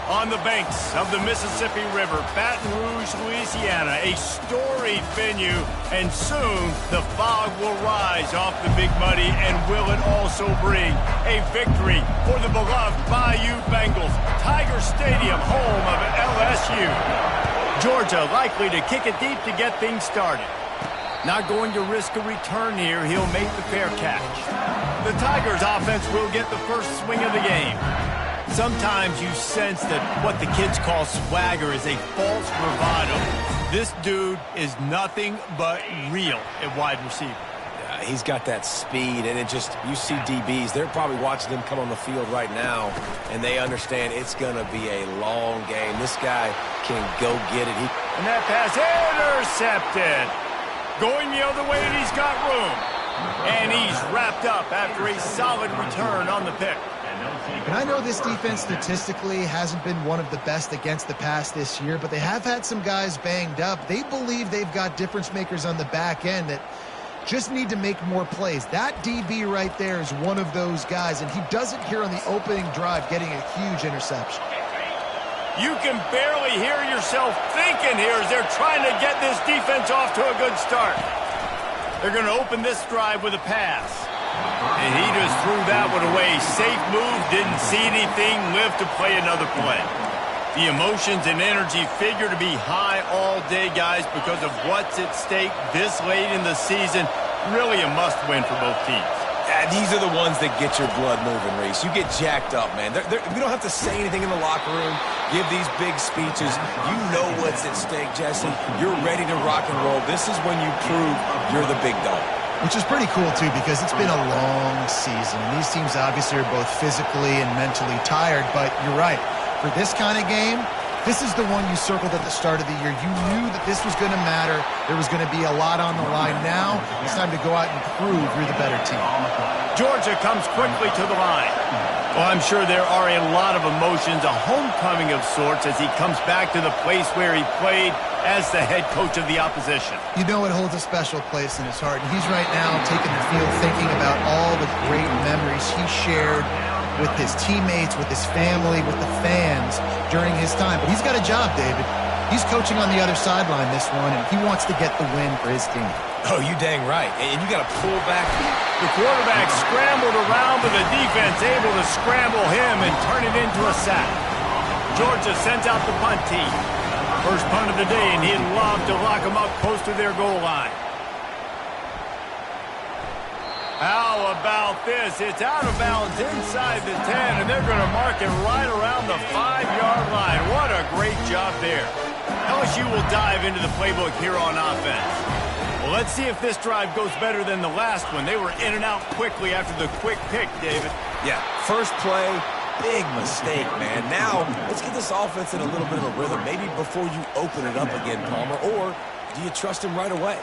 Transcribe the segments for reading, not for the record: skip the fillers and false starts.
On the banks of the Mississippi River, Baton Rouge, Louisiana, a storied venue, and soon the fog will rise off the Big Muddy, and will it also bring a victory for the beloved Bayou Bengals, Tiger Stadium, home of LSU. Georgia likely to kick it deep to get things started. Not going to risk a return here, he'll make the fair catch. The Tigers offense will get the first swing of the game. Sometimes you sense that what the kids call swagger is a false bravado. This dude is nothing but real at wide receiver. Yeah, he's got that speed, and you see DBs, they're probably watching him come on the field right now, and they understand it's going to be a long game. This guy can go get it. And that pass intercepted. Going the other way, and he's got room. And he's wrapped up after a solid return on the pick. And I know this defense statistically hasn't been one of the best against the pass this year, but they have had some guys banged up. They believe they've got difference makers on the back end that just need to make more plays. That DB right there is one of those guys, and he does it here on the opening drive, getting a huge interception. You can barely hear yourself thinking here as they're trying to get this defense off to a good start. They're going to open this drive with a pass. And he just threw that one away. Safe move, didn't see anything, lived to play another play. The emotions and energy figure to be high all day, guys, because of what's at stake this late in the season. Really a must-win for both teams. These are the ones that get your blood moving, Reese. You get jacked up, man. We don't have to say anything in the locker room, give these big speeches. You know what's at stake, Jesse. You're ready to rock and roll. This is when you prove you're the big dog. Which is pretty cool, too, because it's been a long season. And these teams obviously are both physically and mentally tired, but you're right. For this kind of game, this is the one you circled at the start of the year. You knew that this was going to matter. There was going to be a lot on the line. Now it's time to go out and prove you're the better team. Georgia comes quickly to the line. Well, I'm sure there are a lot of emotions, a homecoming of sorts as he comes back to the place where he played as the head coach of the opposition. You know it holds a special place in his heart. And he's right now taking the field thinking about all the great memories he shared with his teammates, with his family, with the fans during his time. But he's got a job, David. He's coaching on the other sideline this one, and he wants to get the win for his team. Oh, you dang right. And you got to pull back. The quarterback scrambled around, but the defense able to scramble him and turn it into a sack. Georgia sends out the punt team. First punt of the day, and he'd love to lock them up close to their goal line. How about this? It's out of bounds inside the 10, and they're going to mark it right around the 5-yard line. What a great job there. LSU will dive into the playbook here on offense. Well, let's see if this drive goes better than the last one. They were in and out quickly after the quick pick, David. Yeah, first play, big mistake, man. Now, let's get this offense in a little bit of a rhythm, maybe before you open it up again, Palmer, or do you trust him right away?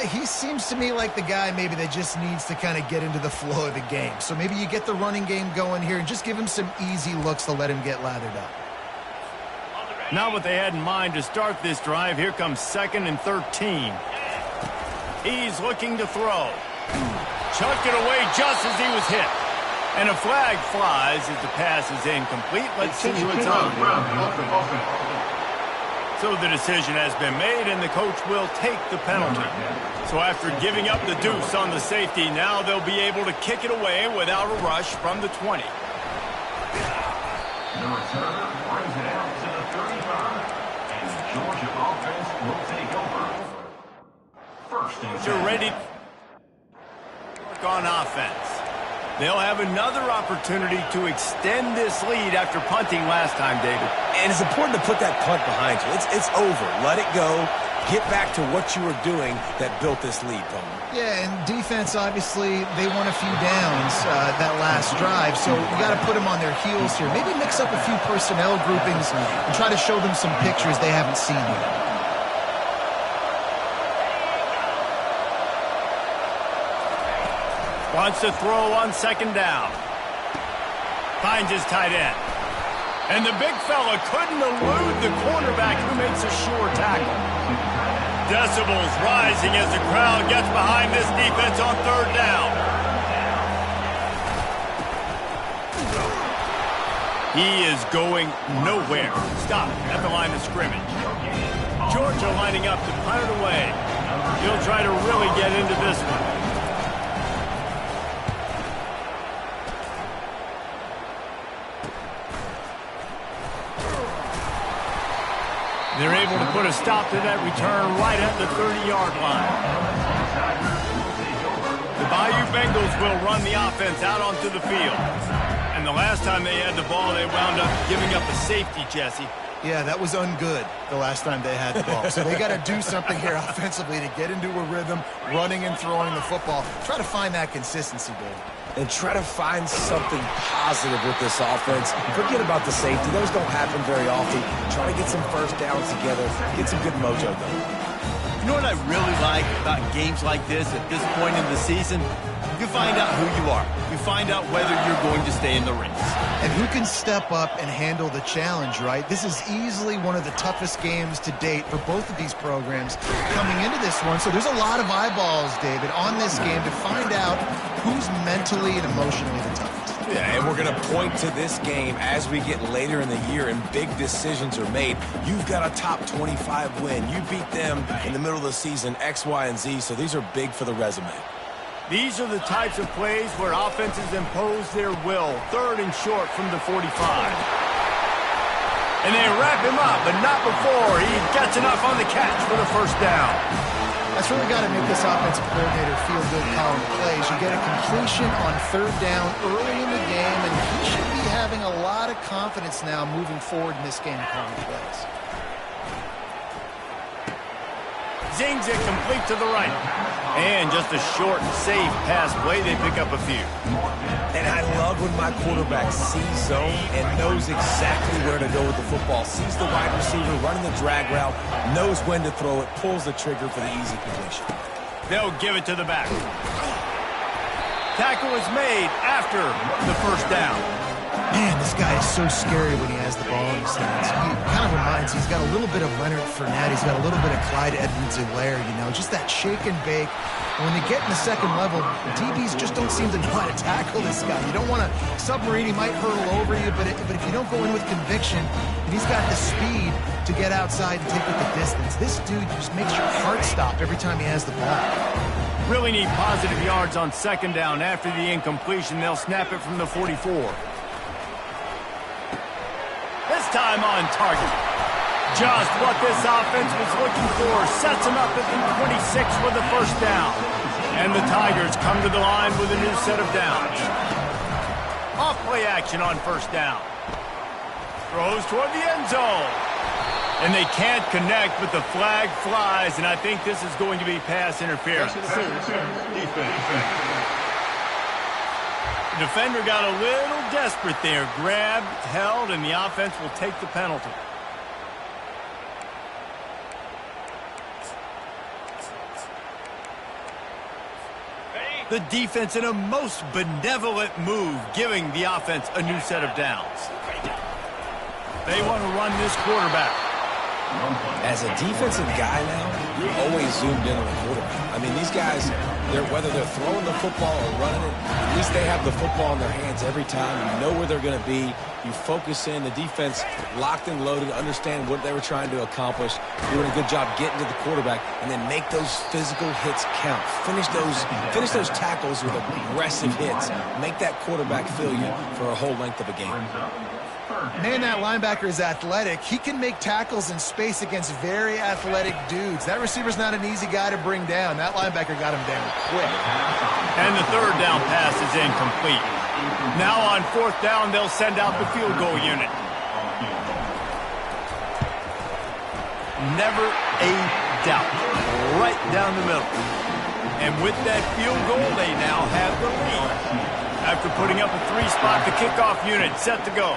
He seems to me like the guy maybe that just needs to kind of get into the flow of the game. So maybe you get the running game going here and just give him some easy looks to let him get lathered up. Not what they had in mind to start this drive. Here comes 2nd and 13. He's looking to throw. Chucked it away just as he was hit. And a flag flies as the pass is incomplete. Let's see who it's on. So the decision has been made, and the coach will take the penalty. So after giving up the deuce on the safety, now they'll be able to kick it away without a rush from the 20. The returner brings it out to the 35, and the Georgia offense will take over. First and 10. They're ready on offense. They'll have another opportunity to extend this lead after punting last time, David. And it's important to put that punt behind you. It's over. Let it go. Get back to what you were doing that built this lead, Palmer. Yeah, and defense, obviously, they won a few downs that last drive, so you got to put them on their heels here. Maybe mix up a few personnel groupings and try to show them some pictures they haven't seen yet. Wants to throw on 2nd down. Finds his tight end. And the big fella couldn't elude the cornerback who makes a sure tackle. Decibels rising as the crowd gets behind this defense on 3rd down. He is going nowhere. Stop at the line of scrimmage. Georgia lining up to punt it away. He'll try to really get into this one. They're able to put a stop to that return right at the 30-yard line. The Bayou Bengals will run the offense out onto the field. And the last time they had the ball, they wound up giving up a safety, Jesse. Yeah, that was ungood the last time they had the ball. So they got to do something here offensively to get into a rhythm, running and throwing the football. Try to find that consistency, Dave. And try to find something positive with this offense. Forget about the safety. Those don't happen very often. Try to get some first downs together. Get some good mojo going. You know what I really like about games like this at this point in the season? You find out who you are. You find out whether you're going to stay in the race. And who can step up and handle the challenge, right? This is easily one of the toughest games to date for both of these programs coming into this one. So there's a lot of eyeballs, David, on this game to find out who's mentally and emotionally the toughest. Yeah, and we're going to point to this game as we get later in the year and big decisions are made. You've got a top 25 win. You beat them in the middle of the season, X, Y, and Z, so these are big for the resume. These are the types of plays where offenses impose their will. 3rd and short from the 45. And they wrap him up, but not before he gets enough on the catch for the first down. That's really got to make this offensive coordinator feel good calling plays. You get a completion on 3rd down early in the game, and he should be having a lot of confidence now moving forward in this game calling plays. Zings it complete to the right. And just a short, safe pass play, they pick up a few. And I love when my quarterback sees zone and knows exactly where to go with the football. Sees the wide receiver running the drag route, knows when to throw it, pulls the trigger for the easy completion. They'll give it to the back. Tackle is made after the first down. Man, this guy is so scary when he has the ball in his hands. He kind of reminds me, he's got a little bit of Leonard Fournette. He's got a little bit of Clyde Edwards-Helaire, you know, just that shake and bake. And when they get in the second level, the DBs just don't seem to know how to tackle this guy. You don't want to submarine. He might hurtle over you, but if you don't go in with conviction, and he's got the speed to get outside and take it the distance, this dude just makes your heart stop every time he has the ball. Really need positive yards on 2nd down. After the incompletion, they'll snap it from the 44. This time on target. Just what this offense was looking for. Sets him up at the 26 for the first down. And the Tigers come to the line with a new set of downs. Off play action on 1st down. Throws toward the end zone. And they can't connect, but the flag flies, and I think this is going to be pass interference. The defender got a little desperate there. Grabbed, held, and the offense will take the penalty. The defense in a most benevolent move, giving the offense a new set of downs. They want to run this quarterback. As a defensive guy now, you're always zoomed in on the quarterback. I mean, these guys, whether they're throwing the football or running it, at least they have the football in their hands every time. You know where they're going to be. You focus in. The defense locked and loaded, understand what they were trying to accomplish, doing a good job getting to the quarterback, and then make those physical hits count. Finish those tackles with aggressive hits. Make that quarterback feel you for a whole length of a game. Man, that linebacker is athletic. He can make tackles in space against very athletic dudes. That receiver's not an easy guy to bring down. That linebacker got him down quick. And the 3rd down pass is incomplete. Now on 4th down, they'll send out the field goal unit. Never a doubt. Right down the middle. And with that field goal, they now have the lead. After putting up a 3-spot, the kickoff unit set to go.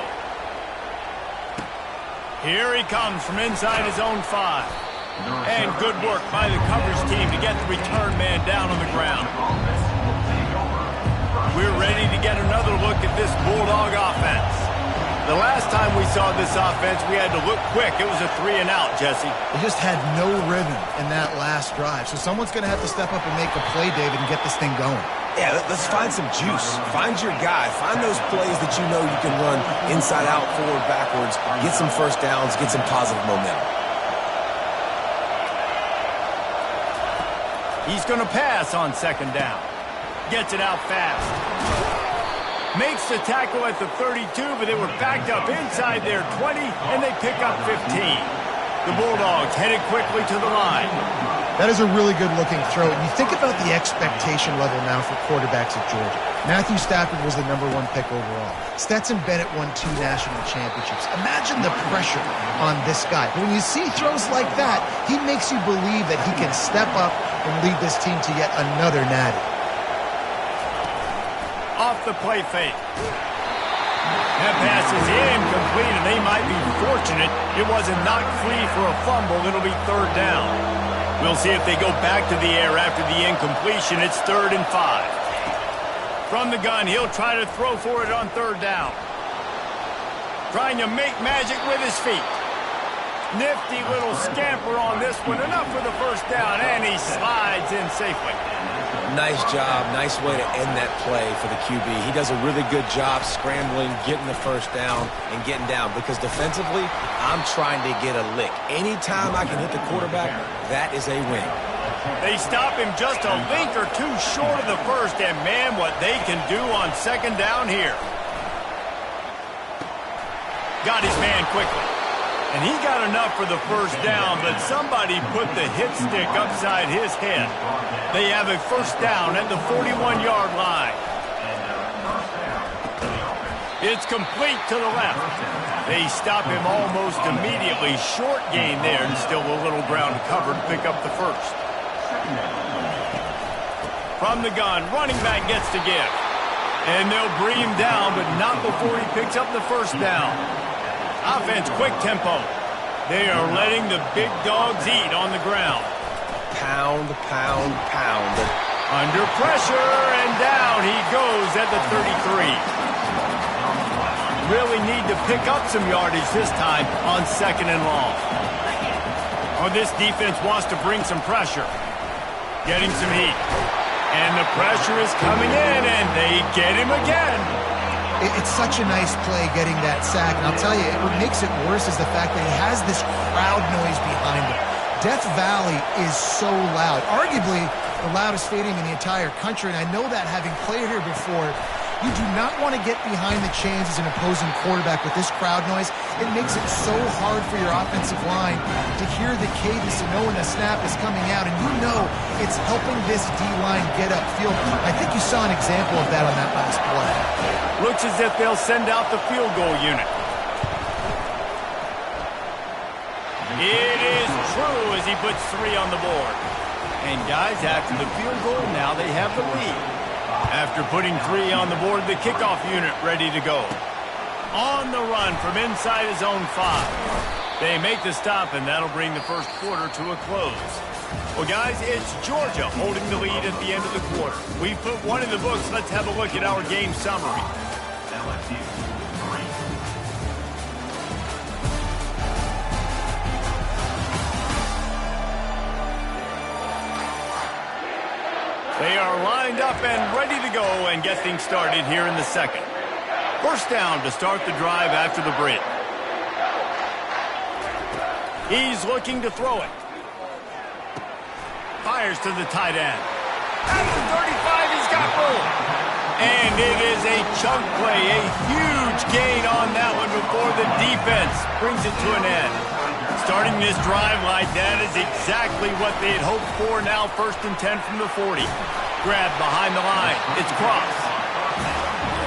Here he comes from inside his own 5. And good work by the coverage team to get the return man down on the ground. We're ready to get another look at this Bulldog offense. The last time we saw this offense, we had to look quick. It was a 3-and-out, Jesse. They just had no rhythm in that last drive. So someone's going to have to step up and make a play, David, and get this thing going. Yeah, let's find some juice. Find your guy. Find those plays that you know you can run inside out, forward, backwards. Get some first downs. Get some positive momentum. He's going to pass on second down. Gets it out fast. Makes the tackle at the 32, but they were backed up inside their 20, and they pick up 15. The Bulldogs headed quickly to the line. That is a really good-looking throw. And you think about the expectation level now for quarterbacks at Georgia. Matthew Stafford was the #1 pick overall. Stetson Bennett won 2 national championships. Imagine the pressure on this guy. But when you see throws like that, he makes you believe that he can step up and lead this team to yet another natty. Off the play fake. That pass is incomplete, and they might be fortunate it wasn't knocked free for a fumble. It'll be third down. We'll see if they go back to the air after the incompletion. It's 3rd and 5. From the gun, he'll try to throw for it on 3rd down. Trying to make magic with his feet. Nifty little scamper on this one. Enough for the first down, and he slides in safely. Nice job. Nice way to end that play for the QB. He does a really good job scrambling, getting the first down, and getting down. Because defensively, I'm trying to get a lick. Anytime I can hit the quarterback, that is a win. They stop him just a link or two short of the first, and man, what they can do on second down here. Got his man quickly. And he got enough for the first down, but somebody put the hit stick upside his head. They have a first down at the 41-yard line. It's complete to the left. They stop him almost immediately. Short gain there, and still a little ground to cover to pick up the first. From the gun, running back gets to give. And they'll bring him down, but not before he picks up the first down. Offense, quick tempo. They are letting the big dogs eat on the ground. Pound, pound, pound. Under pressure, and down he goes at the 33. Really need to pick up some yardage this time on 2nd and long. Oh, this defense wants to bring some pressure. Getting some heat. And the pressure is coming in, and they get him again. It's such a nice play getting that sack. And I'll tell you, what makes it worse is the fact that he has this crowd noise behind him. Death Valley is so loud. Arguably the loudest stadium in the entire country. And I know that having played here before, you do not want to get behind the chains as an opposing quarterback with this crowd noise. It makes it so hard for your offensive line to hear the cadence and know when the snap is coming out. And you know it's helping this D-line get upfield. I think you saw an example of that on that last play. Looks as if they'll send out the field goal unit. It is true as he puts 3 on the board. And guys, after the field goal, now they have the lead. After putting 3 on the board, the kickoff unit ready to go. On the run from inside his own 5. They make the stop, and that'll bring the first quarter to a close. Well, guys, it's Georgia holding the lead at the end of the quarter. We put 1 in the books. Let's have a look at our game summary. LSU 3. They are lined up and ready to go and get things started here in the second. First down to start the drive after the break. He's looking to throw it. Fires to the tight end. At the 35, he's got room. And it is a chunk play, a huge gain on that one before the defense brings it to an end. Starting this drive like that is exactly what they had hoped for. Now 1st and 10 from the 40. Grab behind the line. It's Cross.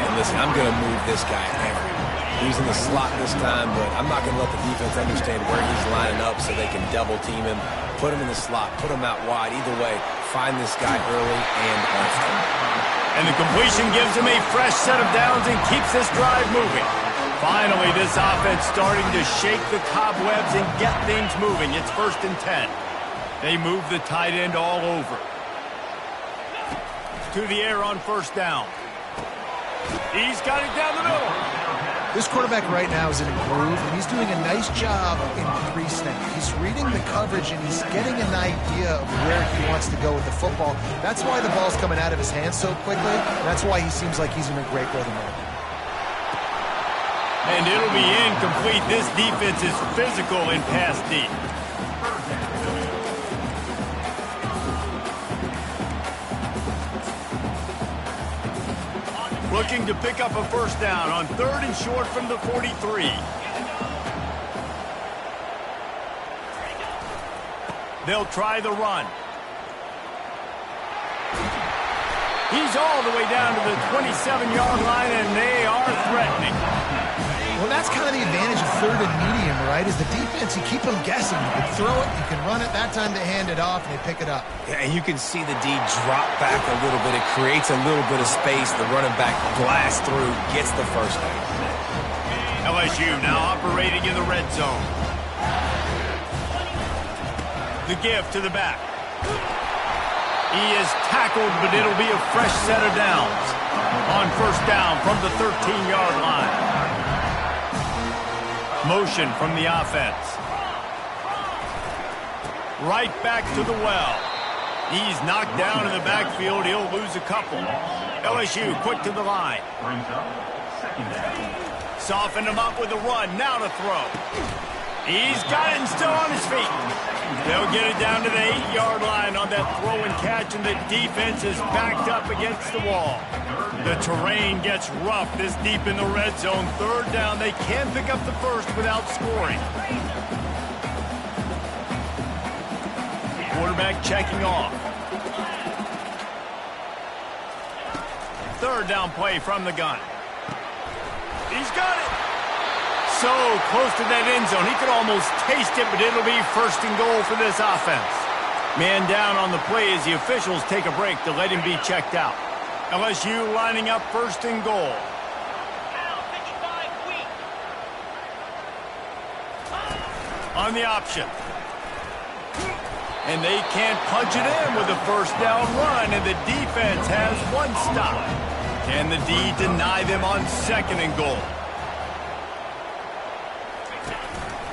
And listen, I'm going to move this guy everywhere. He's in the slot this time, but I'm not going to let the defense understand where he's lining up so they can double team him, put him in the slot, put him out wide. Either way, find this guy early and often. And the completion gives him a fresh set of downs and keeps this drive moving. Finally, this offense starting to shake the cobwebs and get things moving. It's 1st and 10. They move the tight end all over. To the air on 1st down. He's got it down the middle. This quarterback right now is in a groove, and he's doing a nice job in pre-snap. He's reading the coverage, and he's getting an idea of where he wants to go with the football. That's why the ball's coming out of his hands so quickly, and that's why he seems like he's in a great rhythm right now. And it'll be incomplete. This defense is physical in pass deep. Looking to pick up a first down on 3rd and short from the 43. They'll try the run. He's all the way down to the 27-yard line, and they are threatening. Well, that's kind of the advantage of 3rd and medium, right? Is the defense, you keep them guessing. You can throw it, you can run it. That time they hand it off, and they pick it up. Yeah, and you can see the D drop back a little bit. It creates a little bit of space. The running back blasts through, gets the first down. LSU now operating in the red zone. The give to the back. He is tackled, but it'll be a fresh set of downs. On first down from the 13-yard line. Motion from the offense. Right back to the well. He's knocked down in the backfield. He'll lose a couple. LSU quick to the line. Soften him up with a run. Now to throw. He's got it and still on his feet. They'll get it down to the 8-yard line on that throw and catch, and the defense is backed up against the wall. The terrain gets rough this deep in the red zone. 3rd down. They can pick up the first without scoring. Quarterback checking off. 3rd down play from the gun. He's got it. So close to that end zone. He could almost taste it, but it'll be 1st and goal for this offense. Man down on the play as the officials take a break to let him be checked out. LSU lining up 1st and goal. On the option. And they can't punch it in with a first down run, and the defense has one stop. Can the D deny them on 2nd and goal?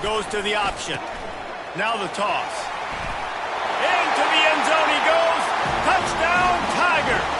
Goes to the option. Now the toss. Into the end zone he goes. Touchdown, Tigers.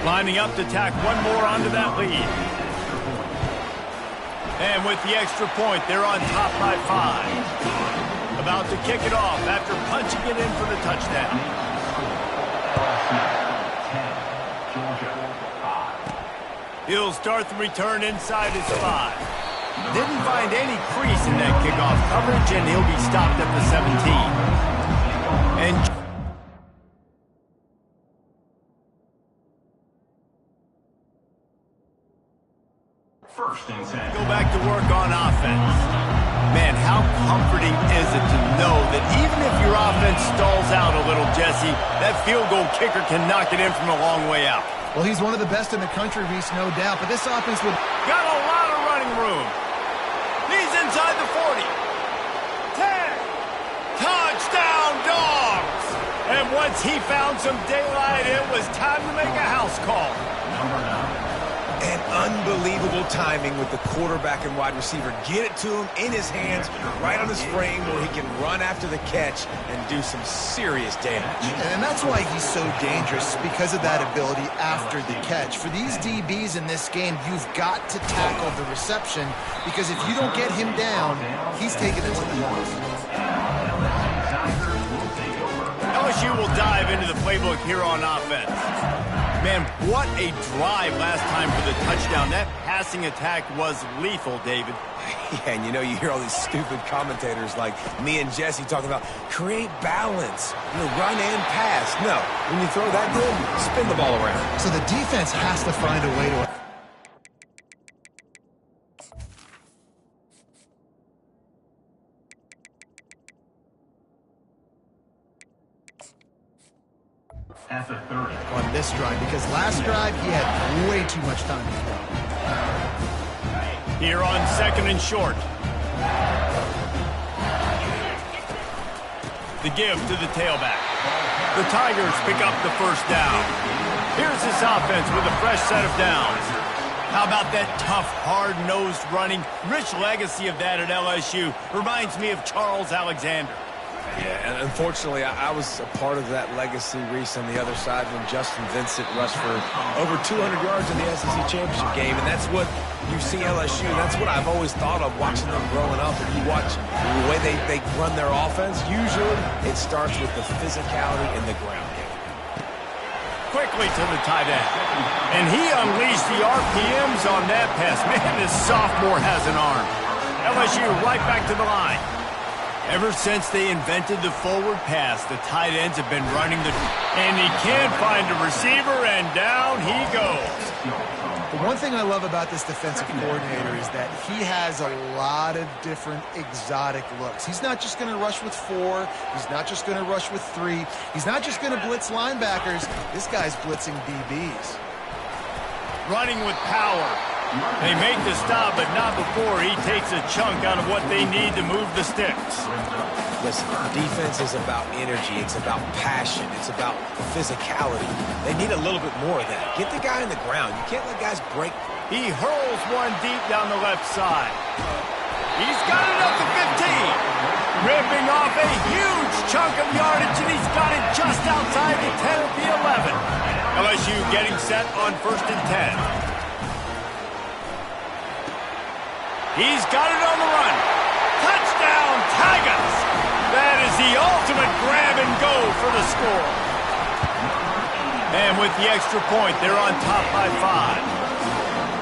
Lining up to tack one more onto that lead. And with the extra point, they're on top by 5. About to kick it off after punching it in for the touchdown. He'll start the return inside his 5. Didn't find any crease in that kickoff coverage, and he'll be stopped at the 17. And First and 10. Go back to work on offense. Man, how comforting is it to know that even if your offense stalls out a little, Jesse, that field goal kicker can knock it in from a long way out. Well, he's one of the best in the country, Reese, no doubt, but this offense would... Got a lot of running room. He's inside the 40. 10. Touchdown, Dogs! And once he found some daylight, it was time to make a house call. Number 9. And unbelievable timing with the quarterback and wide receiver. Get it to him in his hands, right on his frame where he can run after the catch and do some serious damage. And that's why he's so dangerous, because of that ability after the catch. For these DBs in this game, you've got to tackle the reception, because if you don't get him down, he's taking it to the house. LSU will dive into the playbook here on offense. Man, what a drive last time for the touchdown. That passing attack was lethal, David. Yeah, and you know, you hear all these stupid commentators like me and Jesse talking about create balance, run and pass. No, when you throw that good, spin the ball around. So the defense has to find a way to... At the 30. on this drive, because last drive he had way too much time to throw. Here on second and short. The give to the tailback. The Tigers pick up the first down. Here's this offense with a fresh set of downs. How about that tough, hard-nosed running? Rich legacy of that at LSU. Reminds me of Charles Alexander. Yeah, and unfortunately, I was a part of that legacy, Reese, on the other side when Justin Vincent rushed for over 200 yards in the SEC Championship game, and that's what you see LSU. That's what I've always thought of watching them growing up. And you watch the way they run their offense, usually it starts with the physicality in the ground game. Quickly to the tight end. And he unleashed the RPMs on that pass. Man, this sophomore has an arm. LSU right back to the line. Ever since they invented the forward pass, the tight ends have been running the... And he can't find a receiver, and down he goes. The one thing I love about this defensive coordinator is that he has a lot of different exotic looks. He's not just going to rush with 4. He's not just going to rush with 3. He's not just going to blitz linebackers. This guy's blitzing DBs. Running with power. They make the stop, but not before he takes a chunk out of what they need to move the sticks. Listen, defense is about energy. It's about passion. It's about physicality. They need a little bit more of that. Get the guy in the ground. You can't let guys break. He hurls one deep down the left side. He's got it up to 15. Ripping off a huge chunk of yardage, and he's got it just outside the 10 of the 11. LSU getting set on first and 10. He's got it on the run. Touchdown, Tigers! That is the ultimate grab and go for the score. And with the extra point, they're on top by 5.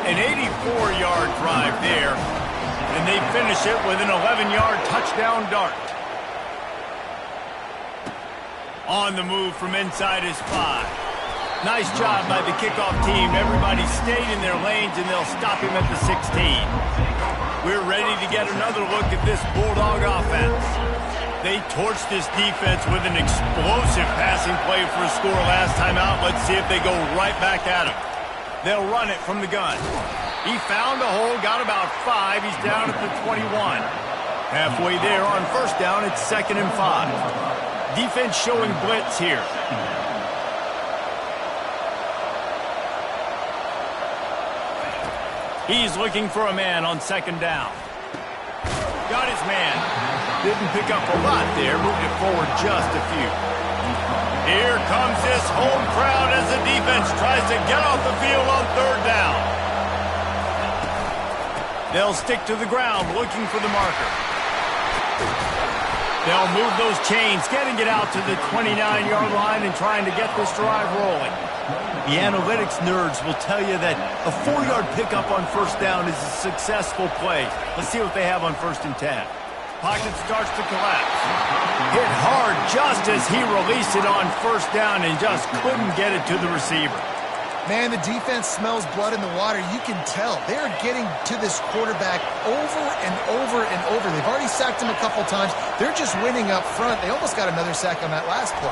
An 84-yard drive there, and they finish it with an 11-yard touchdown dart. On the move from inside his 5. Nice job by the kickoff team. Everybody stayed in their lanes, and they'll stop him at the 16. We're ready to get another look at this Bulldog offense. They torched this defense with an explosive passing play for a score last time out. Let's see if they go right back at him. They'll run it from the gun. He found a hole, got about 5. He's down at the 21. Halfway there on first down, it's 2nd and 5. Defense showing blitz here. He's looking for a man on 2nd down. Got his man. Didn't pick up a lot there. Moved it forward just a few. Here comes this home crowd as the defense tries to get off the field on 3rd down. They'll stick to the ground looking for the marker. They'll move those chains, getting it out to the 29-yard line and trying to get this drive rolling. The analytics nerds will tell you that a 4-yard pickup on first down is a successful play. Let's see what they have on 1st and 10. Pocket starts to collapse. Hit hard just as he released it on 1st down and just couldn't get it to the receiver. Man, the defense smells blood in the water. You can tell. They're getting to this quarterback over and over and over. They've already sacked him a couple times. They're just winning up front. They almost got another sack on that last play.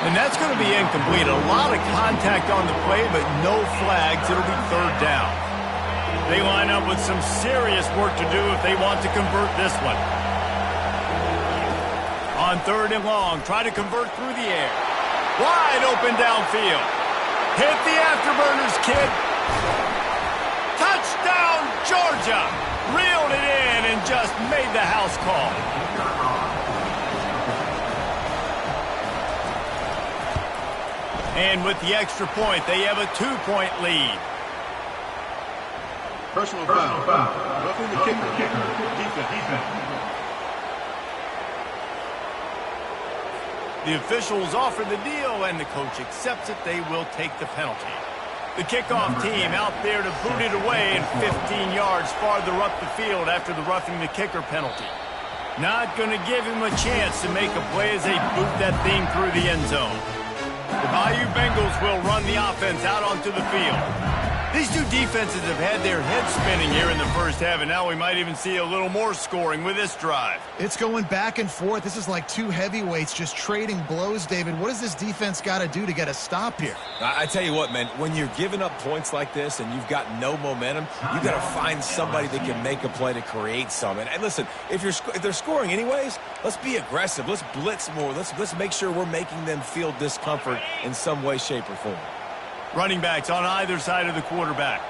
And that's going to be incomplete. A lot of contact on the play, but no flags. It'll be third down. They line up with some serious work to do if they want to convert this one. On third and long, try to convert through the air. Wide open downfield. Hit the afterburners, kid. Touchdown, Georgia. Reeled it in and just made the house call. And with the extra point, they have a 2-point lead. Personal foul. Roughing the kicker. Defense. The officials offer the deal, and the coach accepts it. They will take the penalty. The kickoff team out there to boot it away and 15 yards farther up the field after the roughing the kicker penalty. Not going to give him a chance to make a play as they boot that thing through the end zone. The Bayou Bengals will run the offense out onto the field. These two defenses have had their heads spinning here in the first half, and now we might even see a little more scoring with this drive. It's going back and forth. This is like two heavyweights just trading blows, David. What does this defense got to do to get a stop here? I tell you what, man, when you're giving up points like this and you've got no momentum, you got to find somebody that can make a play to create some. And listen, if they're scoring anyways, let's be aggressive. Let's blitz more. Let's make sure we're making them feel discomfort in some way, shape, or form. Running backs on either side of the quarterback.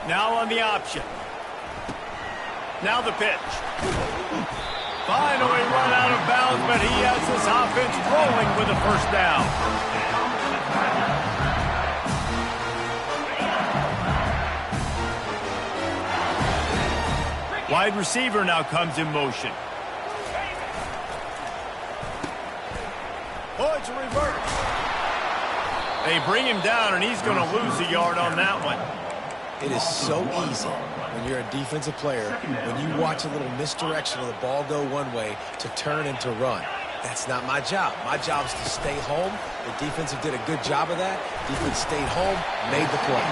Now on the option. Now the pitch. Finally run out of bounds, but he has this offense rolling with a first down. Wide receiver now comes in motion. Oh, it's a reverse. They bring him down, and he's going to lose a yard on that one. It is so easy when you're a defensive player, when you watch a little misdirection of the ball go one way, to turn and to run. That's not my job. My job is to stay home. The defensive did a good job of that. Defense stayed home, made the play.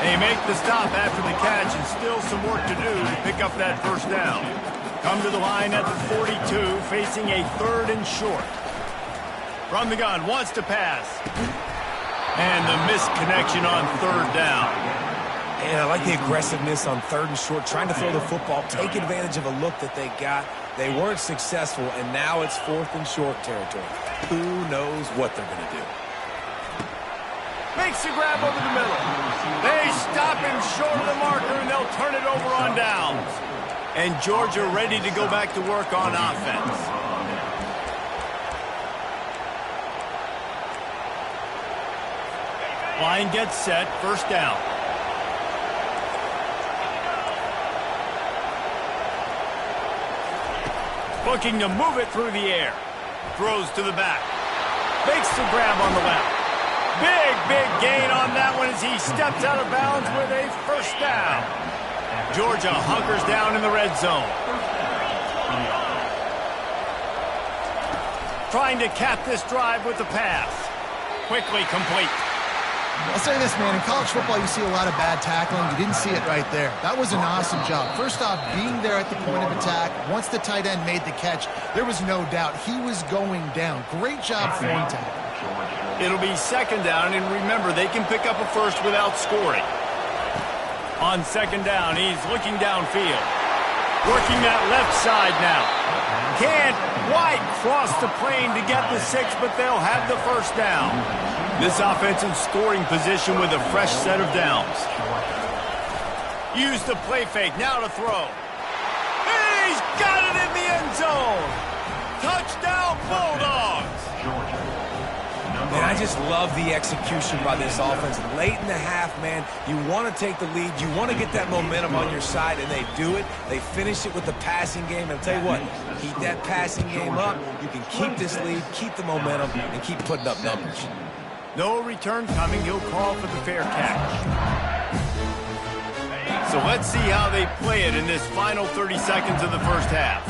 They make the stop after the catch, and still some work to do to pick up that first down. Come to the line at the 42, facing a third and short. From the gun, wants to pass. And the missed connection on third down. And I like the aggressiveness on third and short, trying to throw the football, take advantage of a look that they got. They weren't successful, and now it's fourth and short territory. Who knows what they're going to do? Makes the grab over the middle. They stop him short of the marker, and they'll turn it over on downs. And Georgia ready to go back to work on offense. Line gets set, first down. Looking to move it through the air. Throws to the back. Makes the grab on the left. Big gain on that one as he steps out of bounds with a first down. Georgia hunkers down in the red zone. Trying to cap this drive with the pass. Quickly complete. I'll say this, man. In college football, you see a lot of bad tackling. You didn't see it right there. That was an awesome job. First off, being there at the point of attack. Once the tight end made the catch, there was no doubt he was going down. Great job form tackle. It'll be second down, and remember, they can pick up a first without scoring. On second down, he's looking downfield. Working that left side now. Can't quite cross the plane to get the 6, but they'll have the first down. This offense in scoring position with a fresh set of downs. Use the play fake, now to throw. He's got it in the end zone. Touchdown, Bulldogs. Man, I just love the execution by this offense. Late in the half, man, you want to take the lead. You want to get that momentum on your side, and they do it. They finish it with the passing game. And I'll tell you what, keep that passing game up. You can keep this lead, keep the momentum, and keep putting up numbers. No return coming. He'll call for the fair catch. So So let's see how they play it in this final 30 seconds of the first half.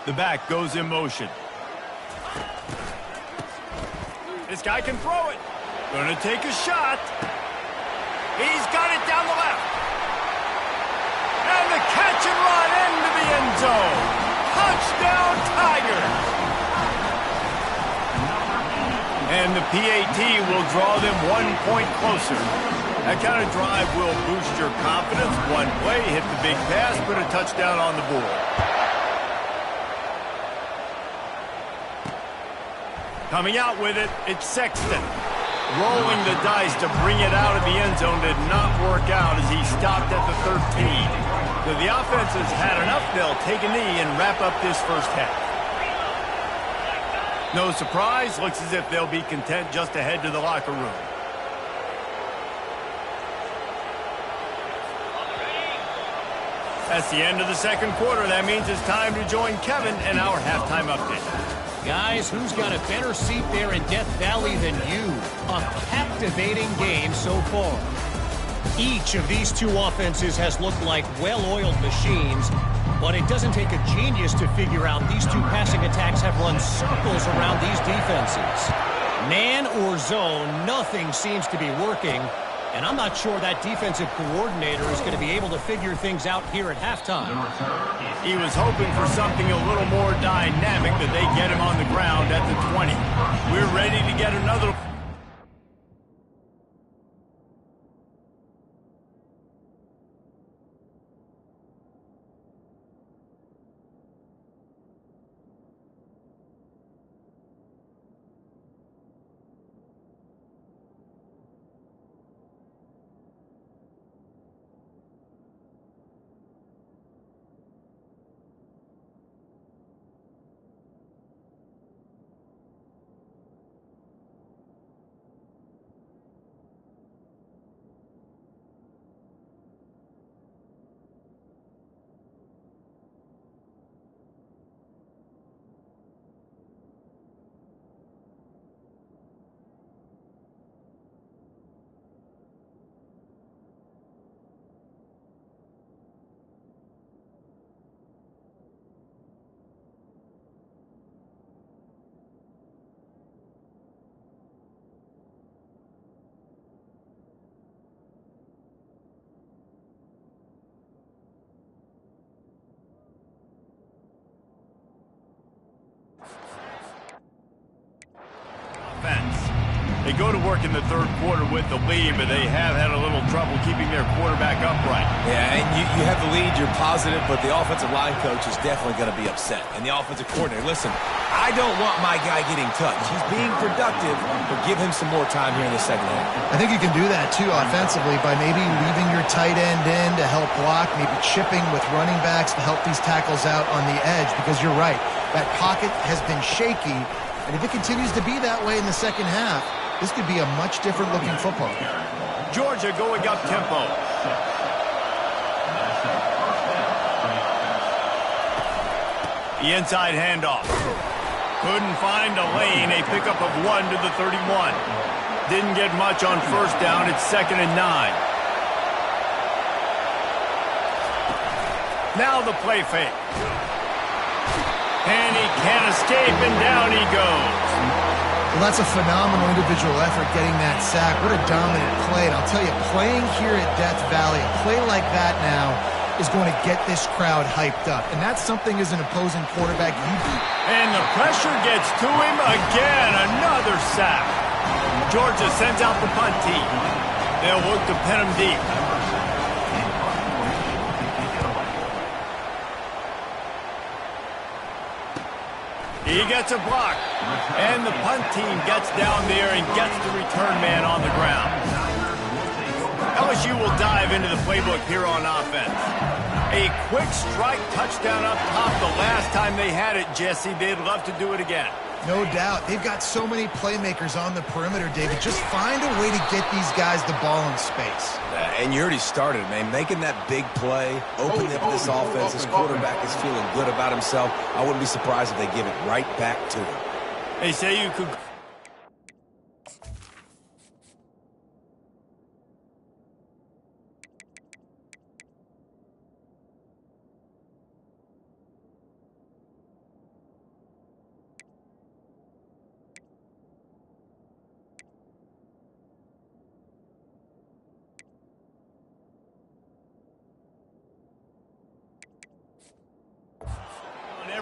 The back goes in motion. This guy can throw it. Gonna take a shot. He's got it down the left. And the catch and run into the end zone. Touchdown, Tigers. And the PAT will draw them 1 point closer. That kind of drive will boost your confidence. One play, hit the big pass, put a touchdown on the board. Coming out with it, it's Sexton. Rolling the dice to bring it out of the end zone did not work out as he stopped at the 13. So the offense has had enough. They'll take a knee and wrap up this first half. No surprise, looks as if they'll be content just to head to the locker room. That's the end of the second quarter. That means it's time to join Kevin in our halftime update. Guys, who's got a better seat there in Death Valley than you? A captivating game so far. Each of these two offenses has looked like well-oiled machines, but it doesn't take a genius to figure out these two passing attacks have run circles around these defenses. Man or zone, nothing seems to be working, and I'm not sure that defensive coordinator is going to be able to figure things out here at halftime. He was hoping for something a little more dynamic, that they get him on the ground at the 20. We're ready to get another... They go to work in the third quarter with the lead, but they have had a little trouble keeping their quarterback upright. Yeah, and you have the lead, you're positive, but the offensive line coach is definitely going to be upset. And the offensive coordinator, listen, I don't want my guy getting touched. He's being productive, but give him some more time here in the second half. I think you can do that, too, offensively, by maybe leaving your tight end in to help block, maybe chipping with running backs to help these tackles out on the edge, because you're right. That pocket has been shaky, and if it continues to be that way in the second half, this could be a much different looking football. Georgia going up tempo. The inside handoff. Couldn't find a lane. A pickup of 1 to the 31. Didn't get much on first down. It's 2nd and 9. Now the play fake. And he can't escape, and down he goes. Well, that's a phenomenal individual effort getting that sack. What a dominant play. And I'll tell you, playing here at Death Valley, a play like that now is going to get this crowd hyped up. And that's something as an opposing quarterback you do. And the pressure gets to him again. Another sack. Georgia sends out the punt team. They'll look to pin him deep. He gets a block, and the punt team gets down there and gets the return man on the ground. LSU will dive into the playbook here on offense. A quick strike touchdown up top the last time they had it, Jesse. They'd love to do it again. No doubt. They've got so many playmakers on the perimeter, David. Just find a way to get these guys the ball in space. And you already started, man. Making that big play, opening up this offense. This quarterback is feeling good about himself. I wouldn't be surprised if they give it right back to him. They say you could...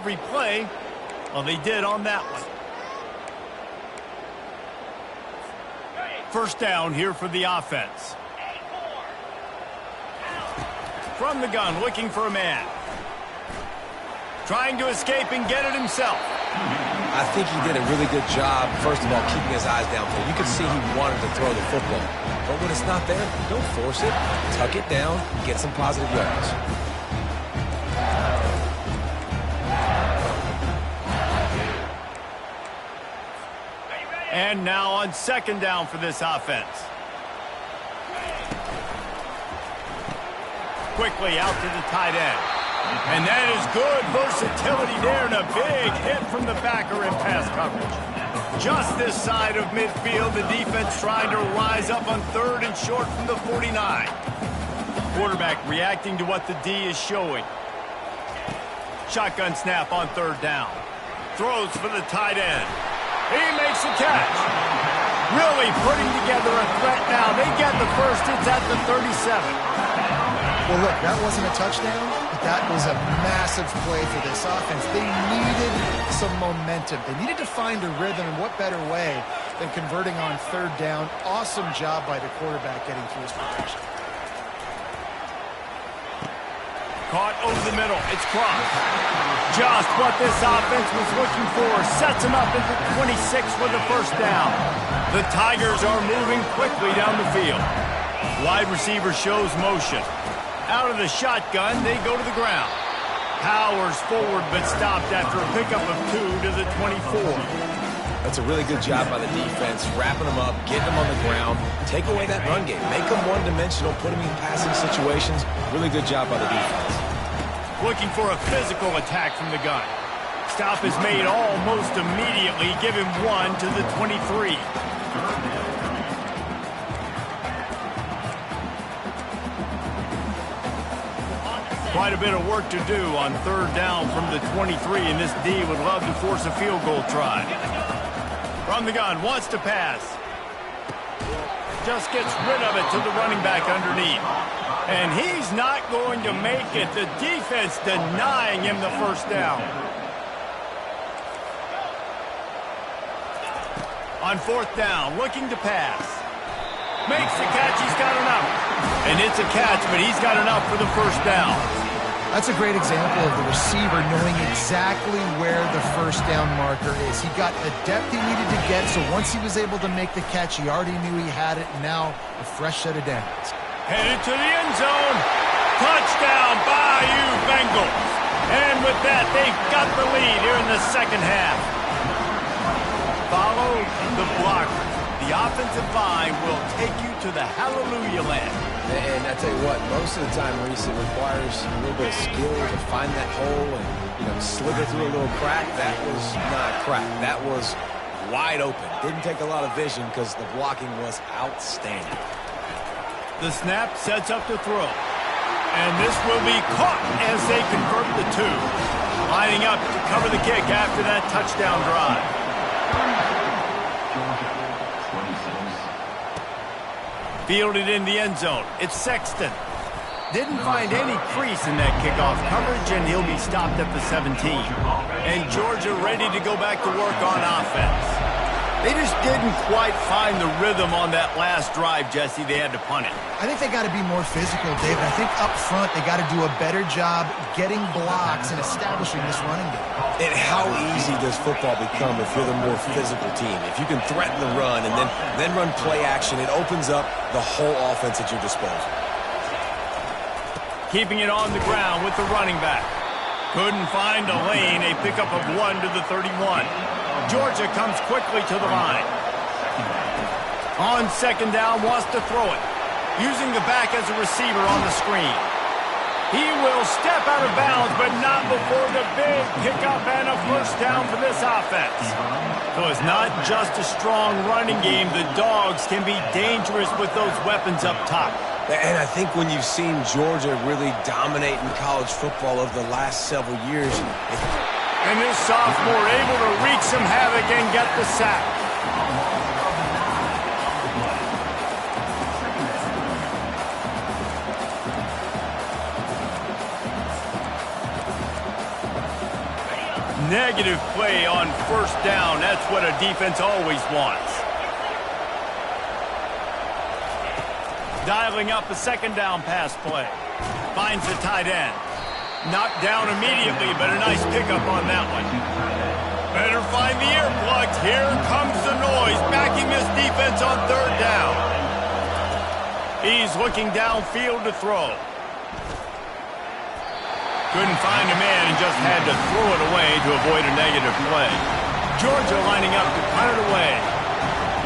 every play. Well, they did on that one. First down here for the offense. From the gun, looking for a man. Trying to escape and get it himself. I think he did a really good job, first of all, keeping his eyes downfield. You could see he wanted to throw the football. But when it's not there, don't force it. Tuck it down, get some positive yards. And now on second down for this offense. Quickly out to the tight end. And that is good versatility there, and a big hit from the backer in pass coverage. Just this side of midfield, the defense trying to rise up on third and short from the 49. Quarterback reacting to what the D is showing. Shotgun snap on third down. Throws for the tight end. He makes a catch. Really putting together a threat now. They get the first. It's at the 37. Well, look, that wasn't a touchdown, but that was a massive play for this offense. They needed some momentum. They needed to find a rhythm, and what better way than converting on third down. Awesome job by the quarterback getting through his protection. Caught over the middle. It's crossed. Just what this offense was looking for. Sets him up into 26 for the first down. The Tigers are moving quickly down the field. Wide receiver shows motion. Out of the shotgun, they go to the ground. Powers forward, but stopped after a pickup of 2 to the 24. That's a really good job by the defense, wrapping them up, getting them on the ground, take away that run game, make them one-dimensional, put them in passing situations. Really good job by the defense. Looking for a physical attack from the gun. Stop is made almost immediately. Give him 1 to the 23. Quite a bit of work to do on third down from the 23, and this D would love to force a field goal try. From the gun, wants to pass. Just gets rid of it to the running back underneath. And he's not going to make it. The defense denying him the first down. On fourth down, looking to pass. Makes the catch, he's got enough. And it's a catch, but he's got enough for the first down. That's a great example of the receiver knowing exactly where the first down marker is. He got the depth he needed to get, so once he was able to make the catch, he already knew he had it, and now a fresh set of downs. Headed to the end zone. Touchdown, Bayou Bengals. And with that, they've got the lead here in the second half. Follow the blocker. The offensive line will take you to the hallelujah land. And I tell you what, most of the time, Reese, it requires a little bit of skill to find that hole and, slither through a little crack. That was not a crack. That was wide open. Didn't take a lot of vision because the blocking was outstanding. The snap sets up the throw. And this will be caught as they convert the 2. Lining up to cover the kick after that touchdown drive. Fielded in the end zone. It's Sexton. Didn't find any crease in that kickoff coverage, and he'll be stopped at the 17. And Georgia ready to go back to work on offense. They just didn't quite find the rhythm on that last drive, Jesse. They had to punt it. I think they got to be more physical, David. I think up front they got to do a better job getting blocks and establishing this running game. And how easy does football become if you're the more physical team? If you can threaten the run and then run play action, it opens up the whole offense at your disposal. Keeping it on the ground with the running back. Couldn't find a lane. A pickup of 1 to the 31. Georgia comes quickly to the line. On second down, wants to throw it. Using the back as a receiver on the screen. He will step out of bounds, but not before the big pickup and a first down for this offense. So it's not just a strong running game. The Dogs can be dangerous with those weapons up top. And I think when you've seen Georgia really dominate in college football over the last several years, and this sophomore able to wreak some havoc and get the sack. Negative play on first down. That's what a defense always wants. Dialing up a second down pass play. Finds the tight end. Knocked down immediately, but a nice pickup on that one. Better find the earplugs. Here comes the noise, backing this defense on third down. He's looking downfield to throw. Couldn't find a man and just had to throw it away to avoid a negative play. Georgia lining up to punt it away.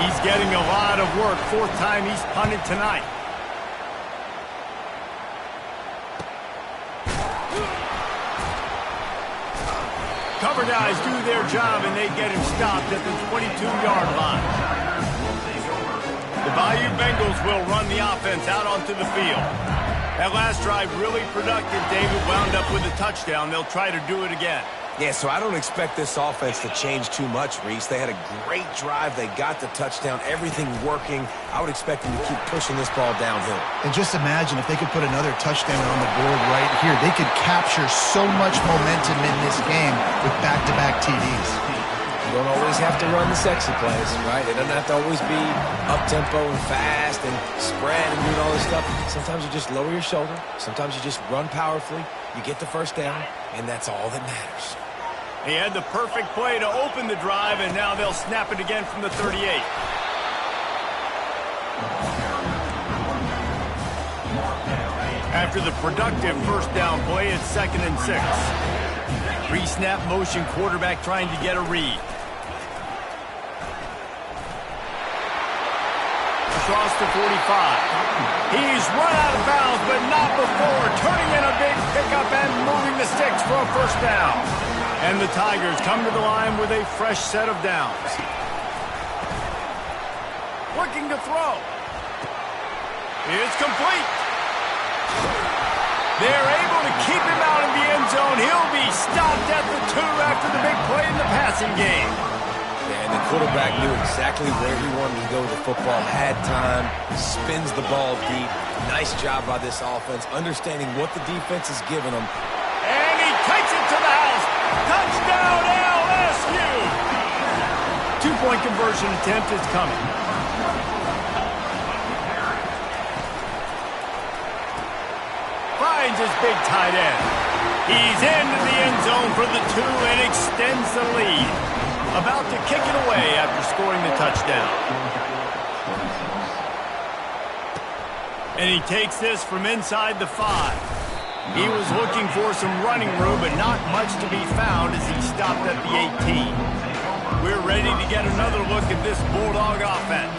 He's getting a lot of work. Fourth time he's punted tonight. Cover guys do their job, and they get him stopped at the 22-yard line. The Bayou Bengals will run the offense out onto the field. That last drive really productive. David wound up with a touchdown. They'll try to do it again. Yeah, so I don't expect this offense to change too much, Reese. They had a great drive. They got the touchdown. Everything working. I would expect them to keep pushing this ball downhill. And just imagine if they could put another touchdown on the board right here. They could capture so much momentum in this game with back-to-back TDs. You don't always have to run the sexy plays, right? It doesn't have to always be up-tempo and fast and spread and doing all this stuff. Sometimes you just lower your shoulder. Sometimes you just run powerfully. You get the first down, and that's all that matters. He had the perfect play to open the drive, and now they'll snap it again from the 38. After the productive first down play, it's 2nd and 6. Pre-snap motion, quarterback trying to get a read. Across the 45. He's run out of bounds, but not before. Turning in a big pickup and moving the sticks for a first down. And the Tigers come to the line with a fresh set of downs. Looking to throw. It's complete. They're able to keep him out of the end zone. He'll be stopped at the 2 after the big play in the passing game. Yeah, and the quarterback knew exactly where he wanted to go with the football, had time, spins the ball deep. Nice job by this offense, understanding what the defense is giving them. And he takes it to the house. Touchdown, LSU! 2-point conversion attempt is coming. Finds his big tight end. He's into the end zone for the 2 and extends the lead. About to kick it away after scoring the touchdown. And he takes this from inside the 5. He was looking for some running room, but not much to be found as he stopped at the 18. We're ready to get another look at this Bulldog offense.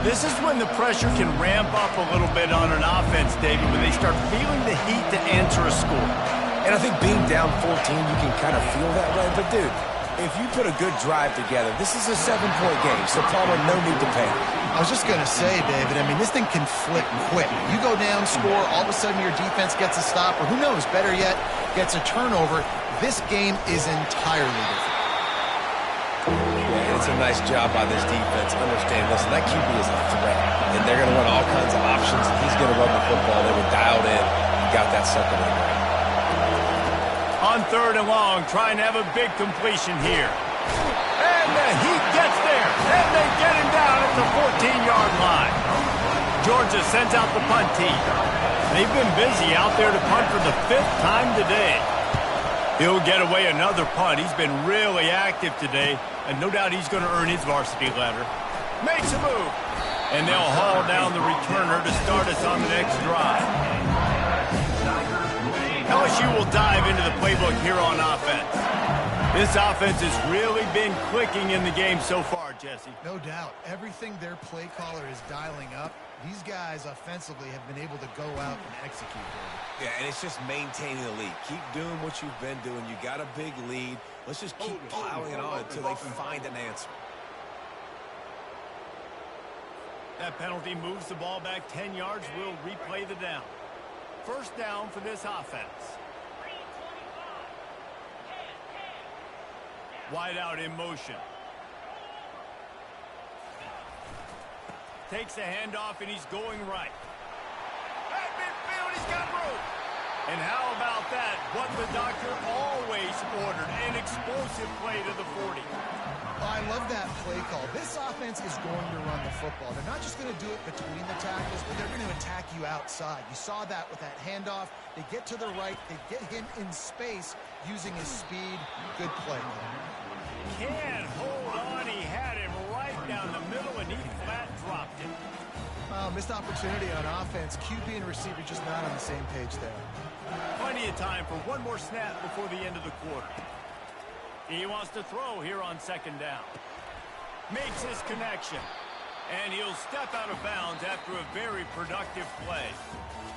This is when the pressure can ramp up a little bit on an offense, David, when they start feeling the heat to answer a score. And I think being down 14, you can kind of feel that way. But, dude, if you put a good drive together, this is a 7-point game, so Palmer, no need to panic. I was just going to say, David, I mean, this thing can flip quick. You go down, score, all of a sudden your defense gets a stop, or who knows, better yet, gets a turnover. This game is entirely different. Yeah, it's a nice job by this defense. Understand, listen, that QB is a threat, and they're going to run all kinds of options, and he's going to run the football. They were dialed in and got that sucker in there. On 3rd and long, trying to have a big completion here. And he gets there, and they get him down at the 14-yard line. Georgia sends out the punt team. They've been busy out there to punt for the 5th time today. He'll get away another punt. He's been really active today, and no doubt he's going to earn his varsity letter. Makes a move, and they'll haul down the returner to start us on the next drive. LSU will dive into the playbook here on offense. This offense has really been clicking in the game so far, Jesse. No doubt. Everything their play caller is dialing up, these guys offensively have been able to go out and execute. Yeah, and it's just maintaining the lead. Keep doing what you've been doing. You got a big lead. Let's just keep piling it on until they find an answer. That penalty moves the ball back 10 yards. We'll replay the down. First down for this offense. Wide out in motion. Takes the handoff, and he's going right. At midfield, he's got room. And how about that? What the doctor always ordered, an explosive play to the 40. I love that play call. This offense is going to run the football. They're not just going to do it between the tackles, but they're going to attack you outside. You saw that with that handoff. They get to the right. They get him in space using his speed. Good play. Can't hold on. He had him right down the middle, and he flat dropped it. Missed opportunity on offense. QB and receiver just not on the same page there. Plenty of time for one more snap before the end of the quarter. He wants to throw here on second down. Makes his connection. And he'll step out of bounds after a very productive play.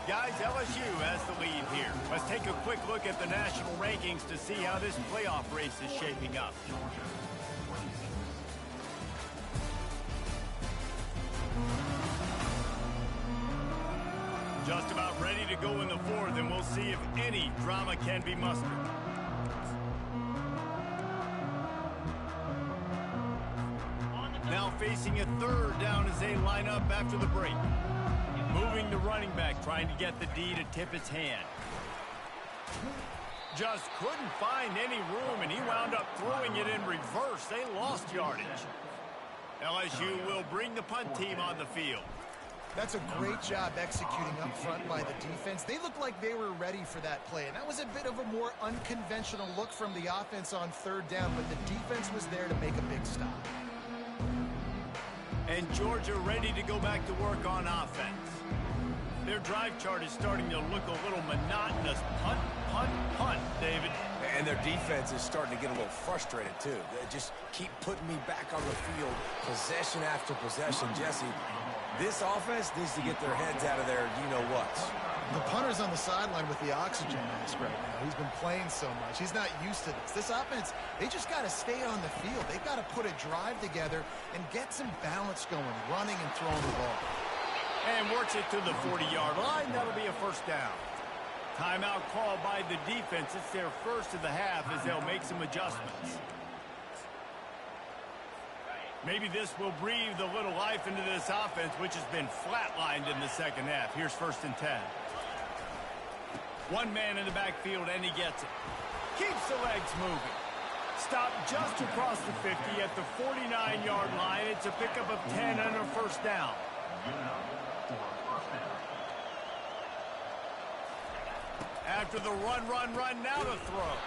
Guys, LSU has the lead here. Let's take a quick look at the national rankings to see how this playoff race is shaping up. Just about ready to go in the fourth, and we'll see if any drama can be mustered. Now facing a third down as they line up after the break. Moving the running back, trying to get the D to tip its hand. Just couldn't find any room, and he wound up throwing it in reverse. They lost yardage. LSU will bring the punt team on the field. That's a great job executing up front by the defense. They looked like they were ready for that play, and that was a bit of a more unconventional look from the offense on third down, but the defense was there to make a big stop. And Georgia ready to go back to work on offense. Their drive chart is starting to look a little monotonous. Punt, punt, punt, David. And their defense is starting to get a little frustrated, too. They just keep putting me back on the field, possession after possession. Jesse, this offense needs to get their heads out of their you-know-whats. The punter's on the sideline with the oxygen mask right now. He's been playing so much. He's not used to this. This offense, they just got to stay on the field. They've got to put a drive together and get some balance going, running and throwing the ball. And works it to the 40-yard line. That'll be a first down. Timeout called by the defense. It's their first of the half as they'll make some adjustments. Maybe this will breathe a little life into this offense, which has been flatlined in the second half. Here's 1st and 10. One man in the backfield, and he gets it. Keeps the legs moving. Stopped just across the 50 at the 49-yard line. It's a pickup of 10 and a first down. After the run, now to throw.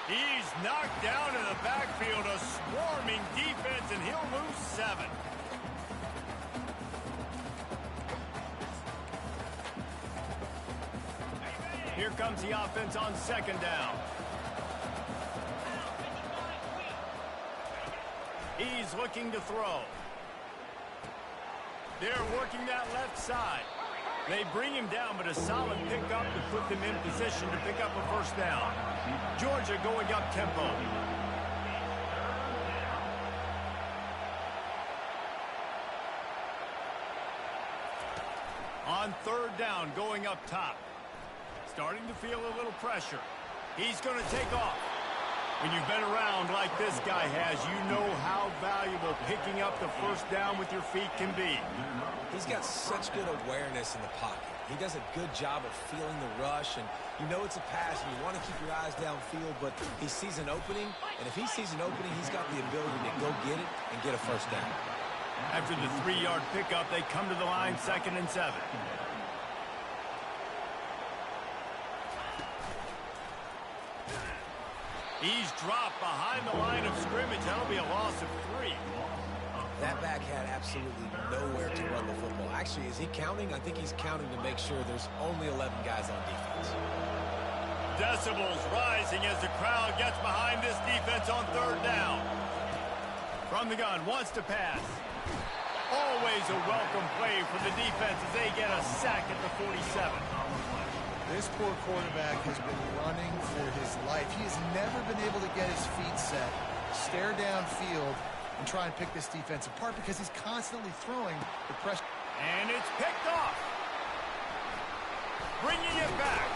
He's knocked down in the backfield, a swarming defense, and he'll lose 7. Here comes the offense on second down. He's looking to throw. They're working that left side. They bring him down, but a solid pickup to put them in position to pick up a first down. Georgia going up tempo. On third down, going up top. Starting to feel a little pressure. He's going to take off. When you've been around like this guy has, you know how valuable picking up the first down with your feet can be. He's got such good awareness in the pocket. He does a good job of feeling the rush, and you know it's a pass, and you want to keep your eyes downfield, but he sees an opening, and if he sees an opening, he's got the ability to go get it and get a first down. After the 3-yard pickup, they come to the line 2nd and 7. He's dropped behind the line of scrimmage. That'll be a loss of 3. That back had absolutely nowhere to run the football. Actually, is he counting? I think he's counting to make sure there's only 11 guys on defense. Decibels rising as the crowd gets behind this defense on third down. From the gun, wants to pass. Always a welcome play for the defense as they get a sack at the 47. This poor quarterback has been running for his life. He has never been able to get his feet set, stare downfield, and try and pick this defense apart because he's constantly throwing the pressure. And it's picked off. Bringing it back.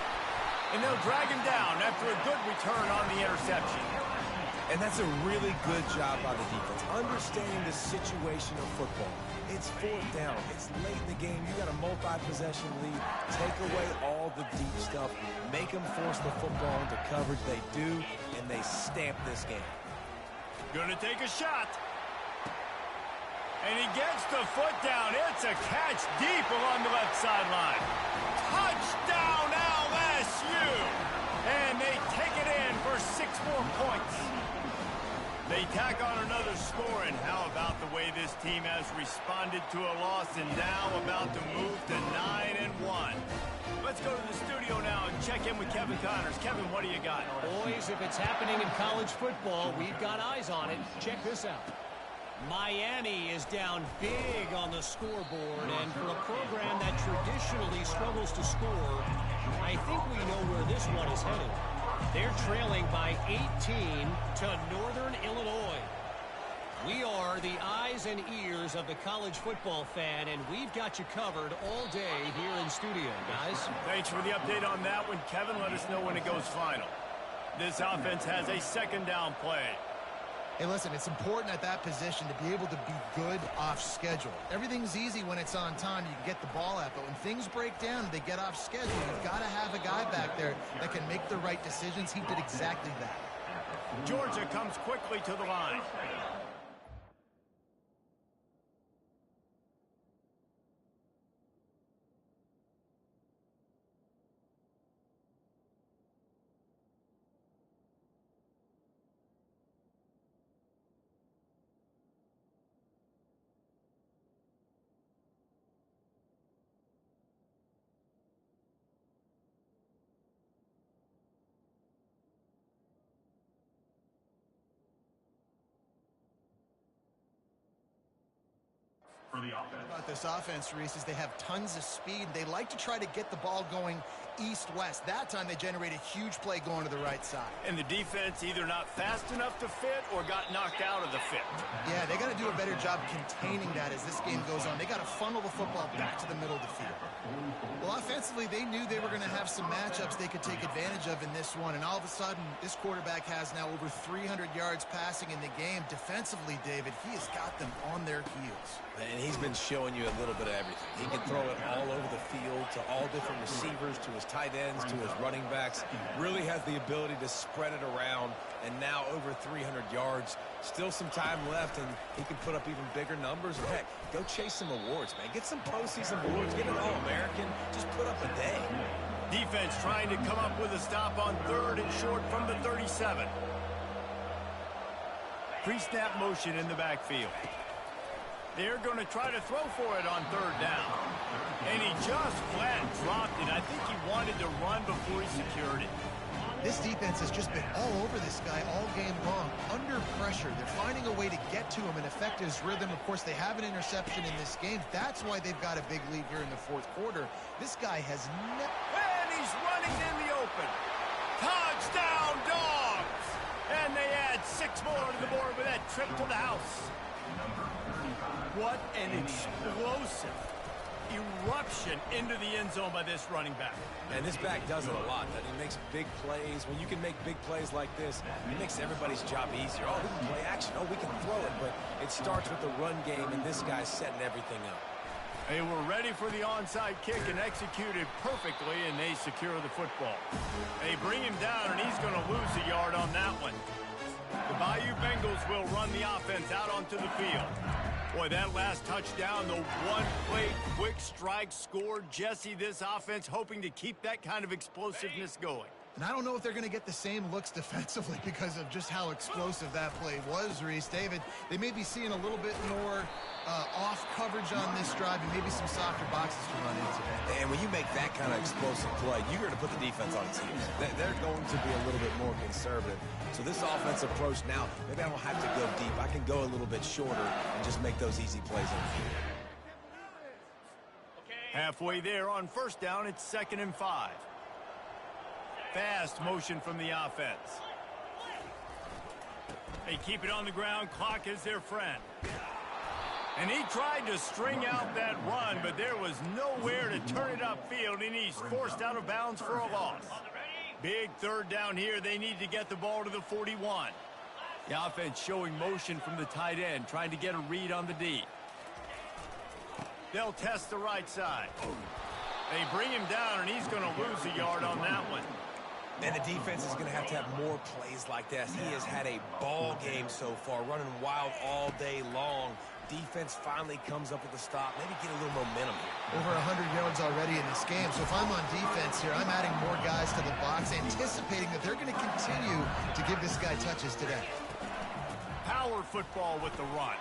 And they'll drag him down after a good return on the interception. And that's a really good job by the defense, understanding the situation of football. It's fourth down. It's late in the game. You got a multi-possession lead. Take away all the deep stuff. Make them force the football into coverage. They do, and they stamp this game. Gonna take a shot. And he gets the foot down. It's a catch deep along the left sideline. Touchdown LSU! And they take it in for 6 more points. They tack on another score, and how about the way this team has responded to a loss and now about to move to 9-1. Let's go to the studio now and check in with Kevin Connors. Kevin, what do you got? Boys, if it's happening in college football, we've got eyes on it. Check this out. Miami is down big on the scoreboard, and for a program that traditionally struggles to score, I think we know where this one is headed. They're trailing by 18 to Northern Illinois. We are the eyes and ears of the college football fan, and we've got you covered all day here in studio, guys. Thanks for the update on that one, Kevin. Let us know when it goes final. This offense has a second down play. Hey, listen, it's important at that position to be able to be good off schedule. Everything's easy when it's on time. You can get the ball out, but when things break down and they get off schedule, you've got to have a guy back there that can make the right decisions. He did exactly that. Georgia comes quickly to the line. For the offense. About this offense, Reese, is they have tons of speed. They like to try to get the ball going east-west. That time they generate a huge play going to the right side. And the defense either not fast enough to fit or got knocked out of the fit. Yeah, they got to do a better job containing that as this game goes on. They got to funnel the football back to the middle of the field. Well, offensively, they knew they were going to have some matchups they could take advantage of in this one, and all of a sudden, this quarterback has now over 300 yards passing in the game. Defensively, David, he has got them on their heels. And he's been showing you a little bit of everything. He can throw it all over the field to all different receivers, to his tight ends, to his running backs. Really has the ability to spread it around, and now over 300 yards. Still some time left, and he can put up even bigger numbers. And heck, go chase some awards, man. Get some postseason awards. Get an All-American. Just put up a day. Defense trying to come up with a stop on 3rd and short from the 37. Pre-snap motion in the backfield. They're going to try to throw for it on 3rd down. And he just flat dropped it. I think he wanted to run before he secured it. This defense has just been all over this guy all game long. Under pressure, they're finding a way to get to him and affect his rhythm. Of course, they have an interception in this game. That's why they've got a big lead here in the 4th quarter. This guy has And he's running in the open. Touchdown, Dogs! And they add 6 more to the board with that trip to the house. What an explosive eruption into the end zone by this running back. And this back does it a lot. He makes big plays. When you can make big plays like this, it makes everybody's job easier. Oh, we can play action. Oh, we can throw it. But it starts with the run game, and this guy's setting everything up. They were ready for the onside kick and executed perfectly, and they secure the football. They bring him down, and he's going to lose a yard on that one. The Bayou Bengals will run the offense out onto the field. Boy, that last touchdown, the one-play quick strike scored. Jesse, this offense hoping to keep that kind of explosiveness going. And I don't know if they're going to get the same looks defensively because of just how explosive that play was, Reese. David, they may be seeing a little bit more off coverage on this drive and maybe some softer boxes to run into. And when you make that kind of explosive play, you're going to put the defense on its heels. They're going to be a little bit more conservative. So this offensive approach now, maybe I don't have to go deep. I can go a little bit shorter and just make those easy plays on the field. Halfway there on 1st down, it's 2nd and 5. Fast motion from the offense. They keep it on the ground. Clock is their friend. And he tried to string out that run, but there was nowhere to turn it upfield, and he's forced out of bounds for a loss. Big 3rd down here. They need to get the ball to the 41. The offense showing motion from the tight end, trying to get a read on the D. They'll test the right side. They bring him down, and he's going to lose a yard on that one. And the defense is going to have more plays like this. He has had a ball game so far, running wild all day long. Defense finally comes up with a stop, maybe get a little momentum here. Over 100 yards already in this game. So if I'm on defense here, I'm adding more guys to the box, anticipating that they're going to continue to give this guy touches today. Power football with the run.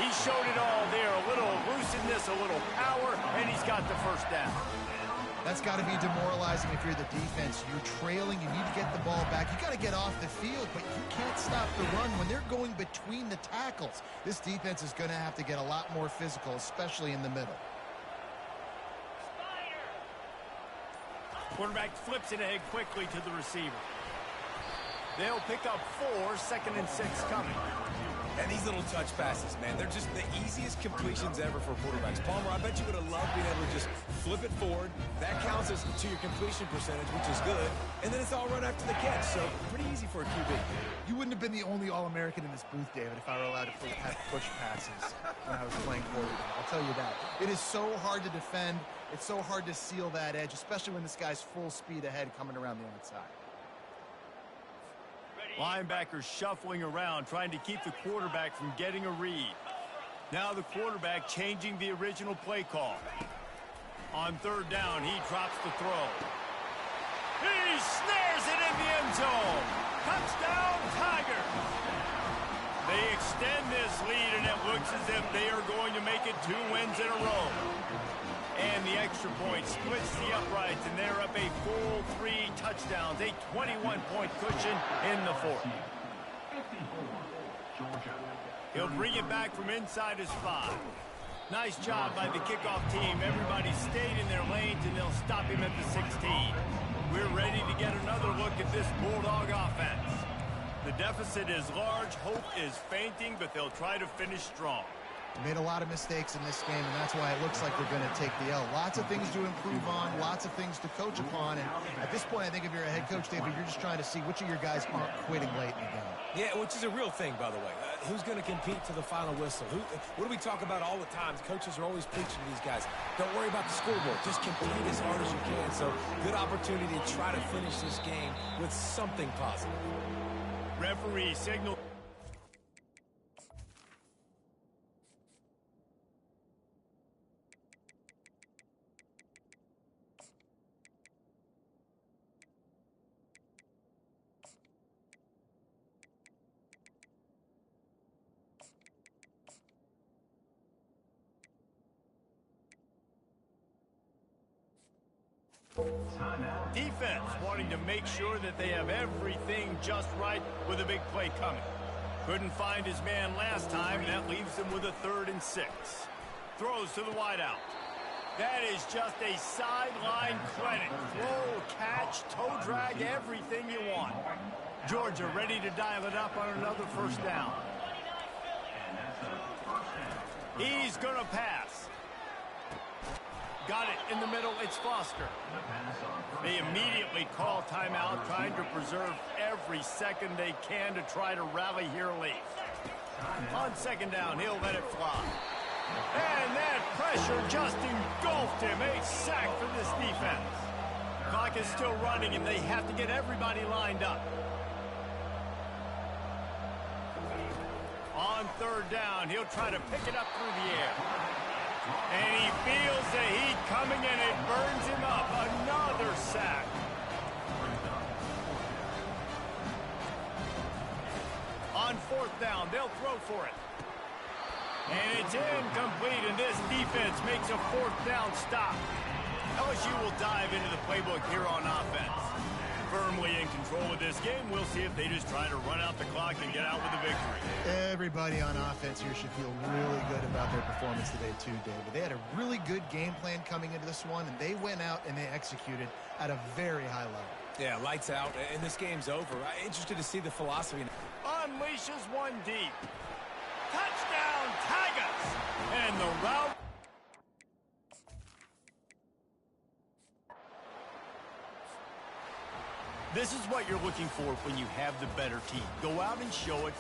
He showed it all there. A little elusiveness, a little power, and he's got the first down. That's got to be demoralizing if you're the defense. You're trailing. You need to get the ball back. You got to get off the field, but you can't stop the run when they're going between the tackles. This defense is going to have to get a lot more physical, especially in the middle. Quarterback flips it ahead quickly to the receiver. They'll pick up 4, 2nd and 6 coming. And these little touch passes, man, they're just the easiest completions ever for quarterbacks. Palmer, I bet you would have loved being able to just flip it forward. That counts as to your completion percentage, which is good. And then it's all run after the catch, so pretty easy for a QB. You wouldn't have been the only All-American in this booth, David, if I were allowed to have push passes when I was playing quarterback. I'll tell you that. It is so hard to defend. It's so hard to seal that edge, especially when this guy's full speed ahead coming around the outside. Linebackers shuffling around, trying to keep the quarterback from getting a read. Now the quarterback changing the original play call. On 3rd down, he drops the throw. He snares it in the end zone. Touchdown, Tigers. They extend this lead, and it looks as if they are going to make it 2 wins in a row. And the extra point splits the uprights, and they're up a full 3 touchdowns, a 21-point cushion in the 4th. He'll bring it back from inside his 5. Nice job by the kickoff team. Everybody stayed in their lanes, and they'll stop him at the 16. We're ready to get another look at this Bulldog offense. The deficit is large. Hope is fainting, but they'll try to finish strong. They made a lot of mistakes in this game, and that's why it looks like they're going to take the L. Lots of things to improve on, lots of things to coach upon, and at this point, I think if you're a head coach, David, you're just trying to see which of your guys aren't quitting late in the game. Yeah, which is a real thing, by the way. Who's going to compete to the final whistle? What do we talk about all the time? Coaches are always preaching to these guys. Don't worry about the scoreboard. Just compete as hard as you can. So, good opportunity to try to finish this game with something positive. Referee signal. Defense wanting to make sure that they have everything just right with a big play coming. Couldn't find his man last time, and that leaves him with a 3rd and 6. Throws to the wideout. That is just a sideline clinic. Throw, catch, toe drag, everything you want. Georgia ready to dial it up on another 1st down. He's going to pass. Got it in the middle. It's Foster. They immediately call timeout, trying to preserve every second they can to try to rally here late. On 2nd down, he'll let it fly. And that pressure just engulfed him. A sack for this defense. Clock is still running, and they have to get everybody lined up. On 3rd down, he'll try to pick it up through the air. And he feels the heat coming, and it burns him up. Another sack. On 4th down, they'll throw for it. And it's incomplete, and this defense makes a 4th down stop. LSU will dive into the playbook here on offense. Firmly in control of this game. We'll see if they just try to run out the clock and get out with a victory. Everybody on offense here should feel really good about their performance today too, David. They had a really good game plan coming into this one, and they went out and they executed at a very high level. Yeah, lights out, and this game's over. Interested to see the philosophy. Unleashes one deep. Touchdown, Tigers! And the route. This is what you're looking for when you have the better team. Go out and show it.